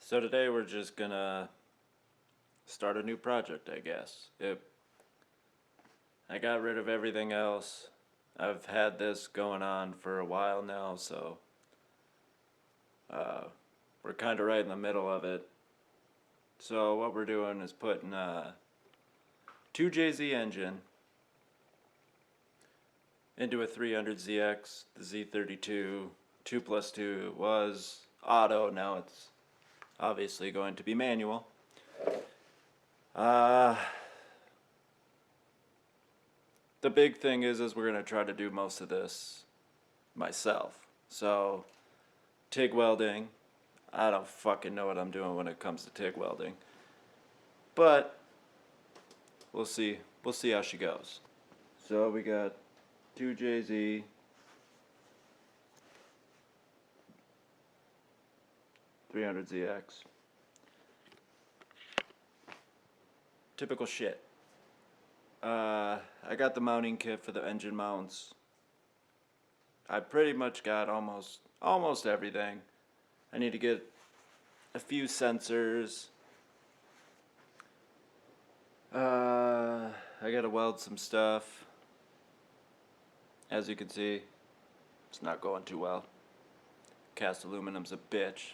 So today we're just gonna start a new project, I guess. I got rid of everything else. I've had this going on for a while now, so we're kind of right in the middle of it. So what we're doing is putting a 2JZ engine into a 300ZX, the Z32, 2+2 was auto, now it's obviously going to be manual. The big thing is we're going to try to do most of this myself. So, TIG welding, I don't fucking know what I'm doing when it comes to TIG welding. But, we'll see how she goes. So we got 2JZ, 300ZX. Typical shit. I got the mounting kit for the engine mounts. I pretty much got almost everything. I need to get a few sensors. I gotta weld some stuff. As you can see, it's not going too well. Cast aluminum's a bitch.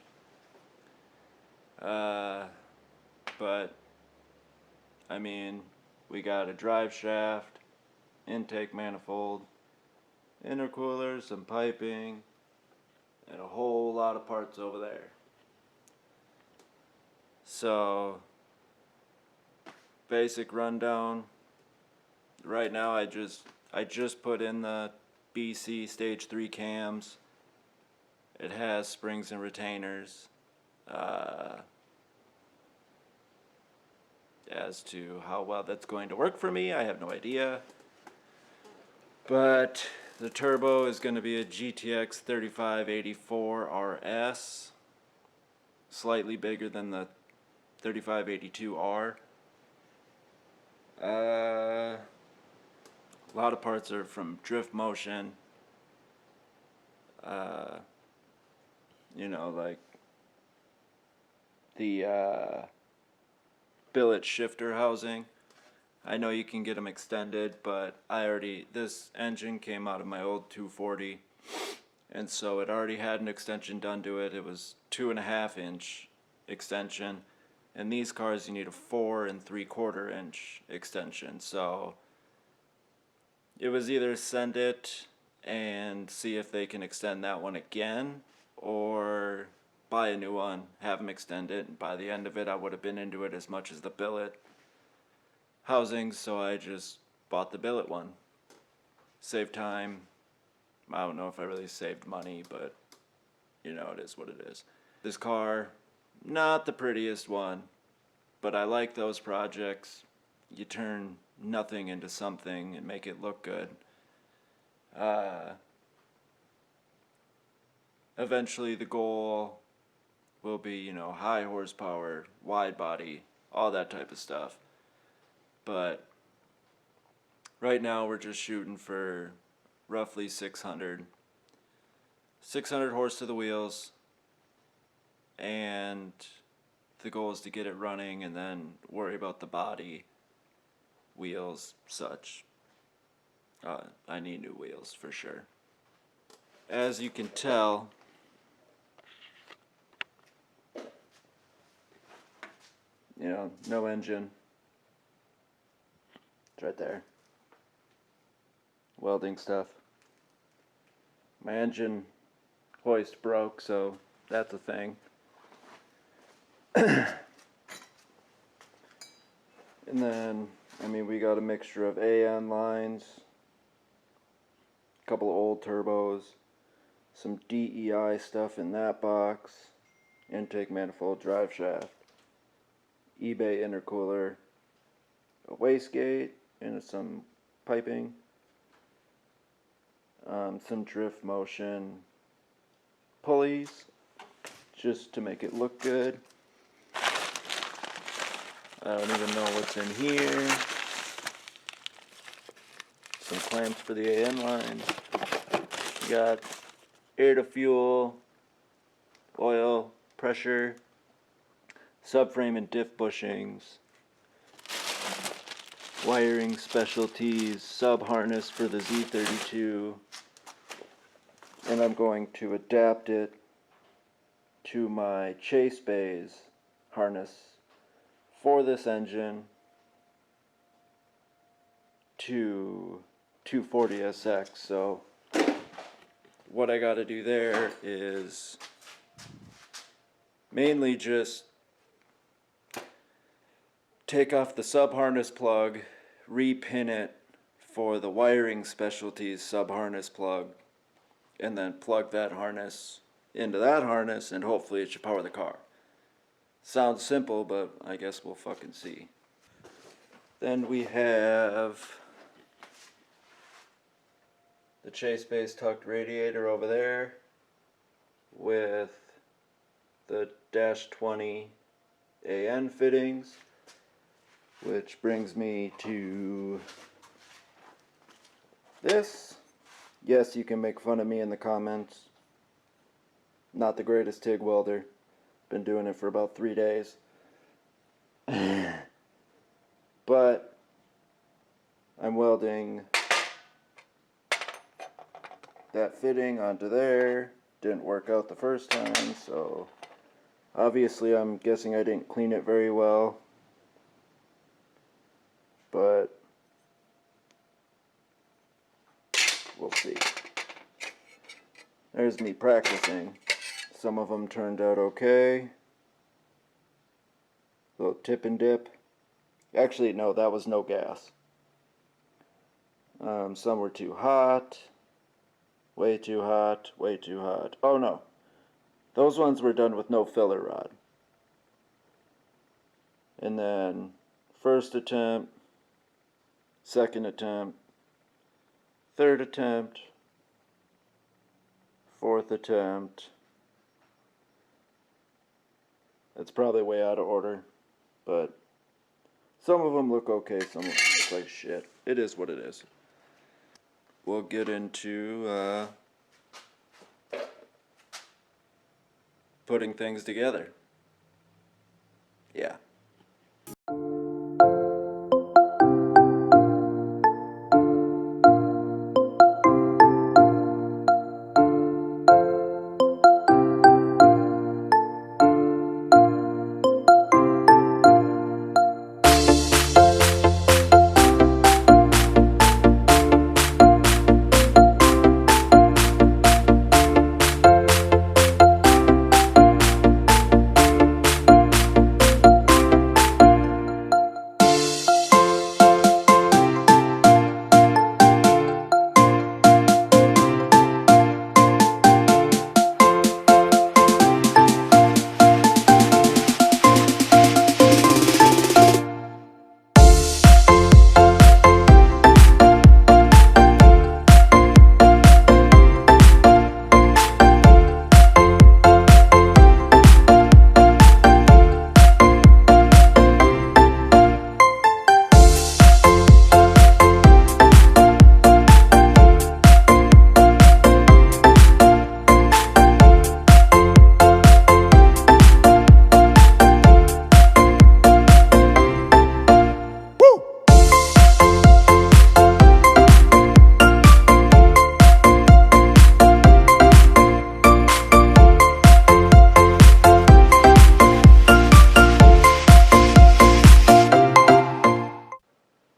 But I mean, we got a drive shaft, intake manifold, intercooler, some piping, and a whole lot of parts over there. So, basic rundown. Right now I just put in the BC stage 3 cams. It has springs and retainers. As to how well that's going to work for me, I have no idea. But the turbo is going to be a GTX 3584 RS, slightly bigger than the 3582R. A lot of parts are from Drift Motion. You know, like the billet shifter housing. I know you can get them extended, but this engine came out of my old 240, and so it already had an extension done to it. It was 2.5 inch extension, and these cars you need a 4 3/4 inch extension. So it was either send it and see if they can extend that one again, or buy a new one, have them extend it, and by the end of it I would have been into it as much as the billet housings, so I just bought the billet one. Saved time. I don't know if I really saved money, but you know, it is what it is. This car, not the prettiest one, but I like those projects. You turn nothing into something and make it look good. Eventually the goal will be, you know, high horsepower, wide body, all that type of stuff. But right now we're just shooting for roughly 600 horse to the wheels, and the goal is to get it running and then worry about the body, wheels, such. I need new wheels for sure. As you can tell, you know, no engine. It's right there. Welding stuff. My engine hoist broke, so that's a thing. And then, I mean, we got a mixture of AN lines, a couple of old turbos, some DEI stuff in that box, intake manifold, drive shaft, eBay intercooler, a wastegate, and some piping, some Drift Motion pulleys, just to make it look good. I don't even know what's in here. Some clamps for the AN lines. We got air to fuel, oil, pressure, subframe and diff bushings, wiring specialties, sub harness for the Z32, and I'm going to adapt it to my chase bays harness for this engine to 240SX. So what I got to do there is mainly just take off the sub harness plug, repin it for the wiring specialties sub harness plug, and then plug that harness into that harness, and hopefully it should power the car. Sounds simple, but I guess we'll fucking see. Then we have the chase base tucked radiator over there with the -20 AN fittings, which brings me to this. Yes, you can make fun of me in the comments. Not the greatest TIG welder. Been doing it for about 3 days. But I'm welding that fitting onto there. Didn't work out the first time, so obviously I'm guessing I didn't clean it very well. But we'll see. There's me practicing. Some of them turned out okay. Little tip and dip. Actually, no, that was no gas. Some were too hot. Way too hot. Way too hot. Oh no. Those ones were done with no filler rod. And then first attempt, second attempt, third attempt, fourth attempt. It's probably way out of order, but some of them look okay, some of them look like shit. It is what it is. We'll get into putting things together. Yeah.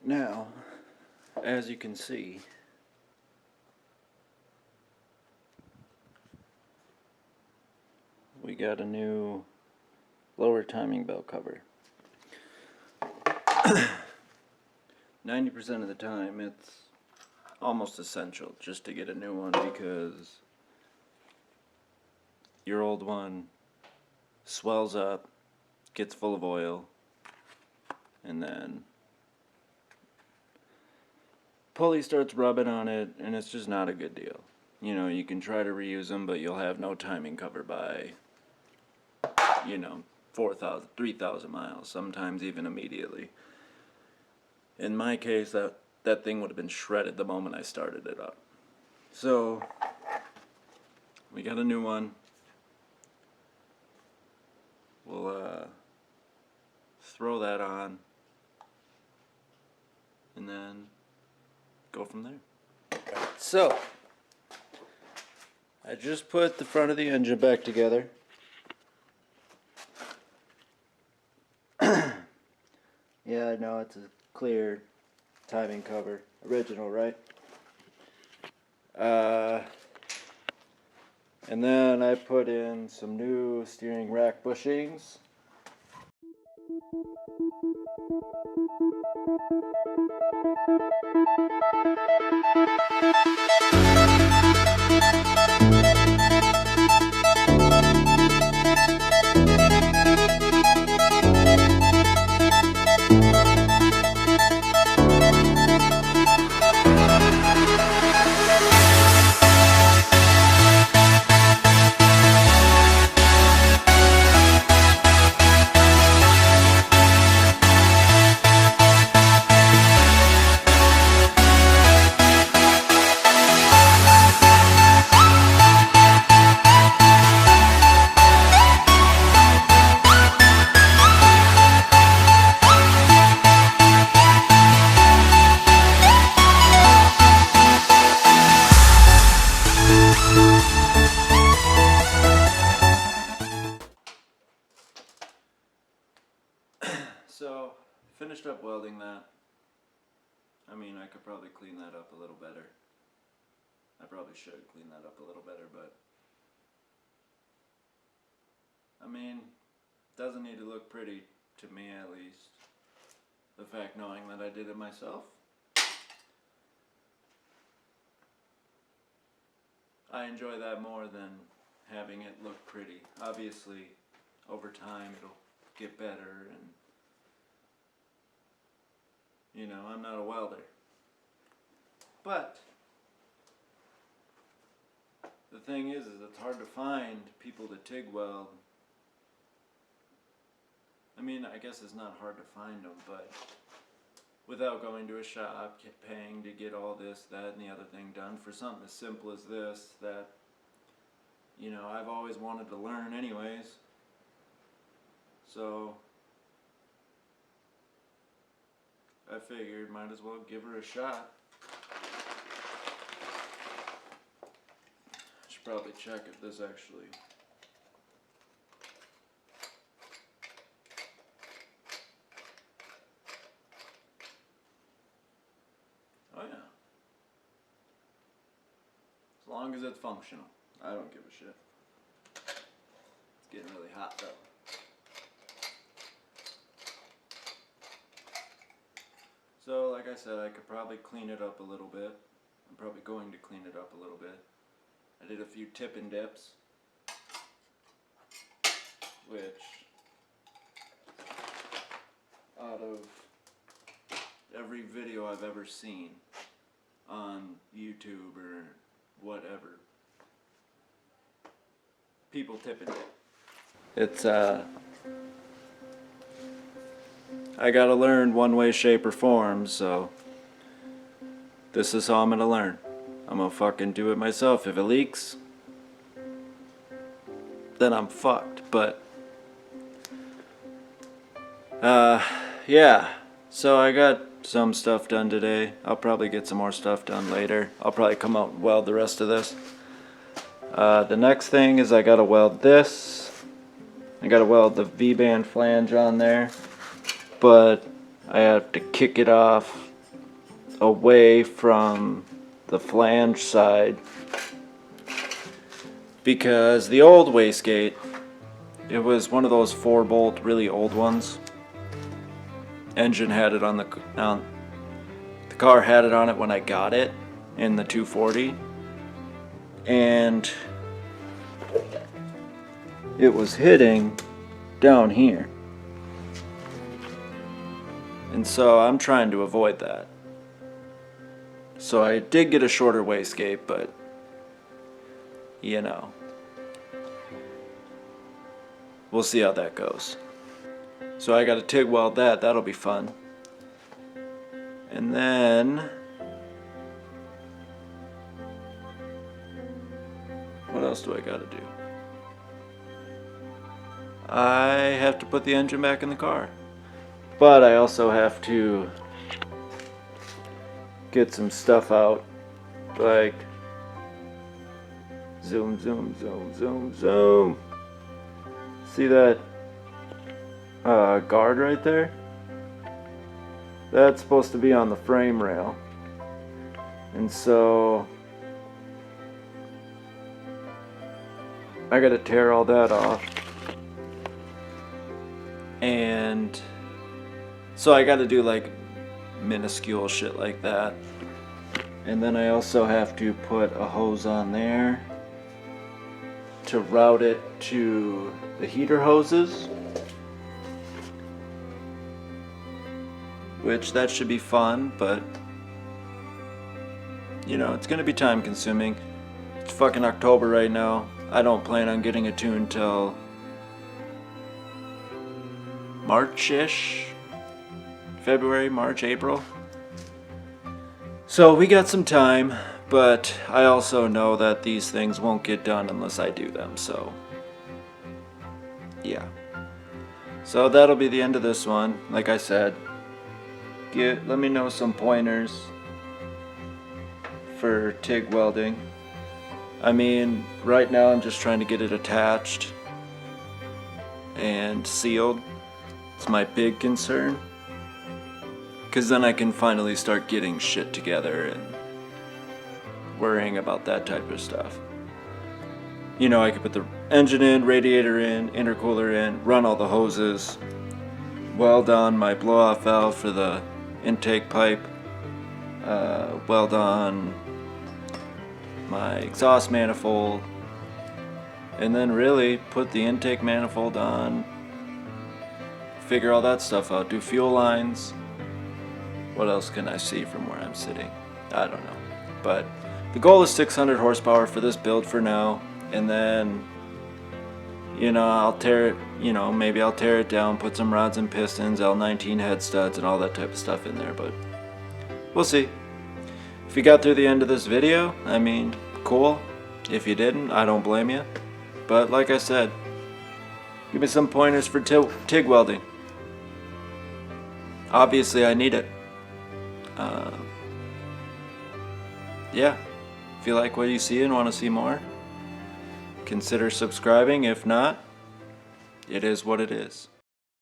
Now, as you can see, we got a new lower timing belt cover. 90% of the time it's almost essential just to get a new one, because your old one swells up, gets full of oil, and then pulley starts rubbing on it, and it's just not a good deal. You know, you can try to reuse them, but you'll have no timing cover by, 4,000, 3,000 miles, sometimes even immediately. In my case, that thing would have been shredded the moment I started it up. So, we got a new one. We'll throw that on, and then go from there. So, I just put the front of the engine back together. Yeah, I know it's a clear timing cover. Original, right? And then I put in some new steering rack bushings. So, finished up welding that. I mean, I could probably clean that up a little better. I probably should clean that up a little better, but I mean, doesn't need to look pretty, to me at least. The fact knowing that I did it myself. I enjoy that more than having it look pretty. Obviously, over time it'll get better, and you know, I'm not a welder. But the thing is it's hard to find people to TIG weld. I mean, I guess it's not hard to find them, but without going to a shop, paying to get all this, that, and the other thing done for something as simple as this, that, you know, I've always wanted to learn anyways. So I figured might as well give her a shot. Should probably check if this actually... Oh yeah. As long as it's functional. I don't give a shit. It's getting really hot though. So, like I said, I could probably clean it up a little bit. I'm probably going to clean it up a little bit. I did a few tip and dips, which, out of every video I've ever seen on YouTube or whatever, people tip and dip. It's, I gotta learn one way, shape, or form, so this is how I'm gonna learn. I'm gonna fucking do it myself. If it leaks, then I'm fucked, but yeah, so I got some stuff done today. I'll probably get some more stuff done later. I'll probably come out and weld the rest of this. The next thing is I gotta weld this. I gotta weld the V-band flange on there, but I have to kick it off away from the flange side because the old wastegate, it was one of those 4-bolt really old ones. Engine had it on the car had it on it when I got it in the 240, and it was hitting down here, and so I'm trying to avoid that. So I did get a shorter wastegate, but you know, we'll see how that goes. So I gotta TIG weld that, that'll be fun. And then, what else do I gotta do? I have to put the engine back in the car. But I also have to get some stuff out, like zoom, zoom, zoom, zoom, zoom. See that guard right there? That's supposed to be on the frame rail. And so I gotta tear all that off. And so I gotta do like minuscule shit like that. And then I also have to put a hose on there to route it to the heater hoses, which that should be fun, but you know, it's gonna be time consuming. It's fucking October right now. I don't plan on getting a tune till March-ish, February, March, April. So we got some time, but I also know that these things won't get done unless I do them, so yeah. So that'll be the end of this one. Like I said, let me know some pointers for TIG welding. I mean, right now I'm just trying to get it attached and sealed. It's my big concern, because then I can finally start getting shit together and worrying about that type of stuff. You know, I could put the engine in, radiator in, intercooler in, run all the hoses, weld on my blow-off valve for the intake pipe, weld on my exhaust manifold, and then really put the intake manifold on, figure all that stuff out, do fuel lines. What else can I see from where I'm sitting? I don't know. But the goal is 600 horsepower for this build for now, and then, you know, I'll tear it, you know, maybe I'll tear it down, put some rods and pistons, L19 head studs, and all that type of stuff in there, but we'll see. If you got through the end of this video, I mean, cool. If you didn't, I don't blame you. But like I said, give me some pointers for TIG welding. Obviously, I need it. Yeah, if you like what you see and want to see more, consider subscribing. If not, it is what it is.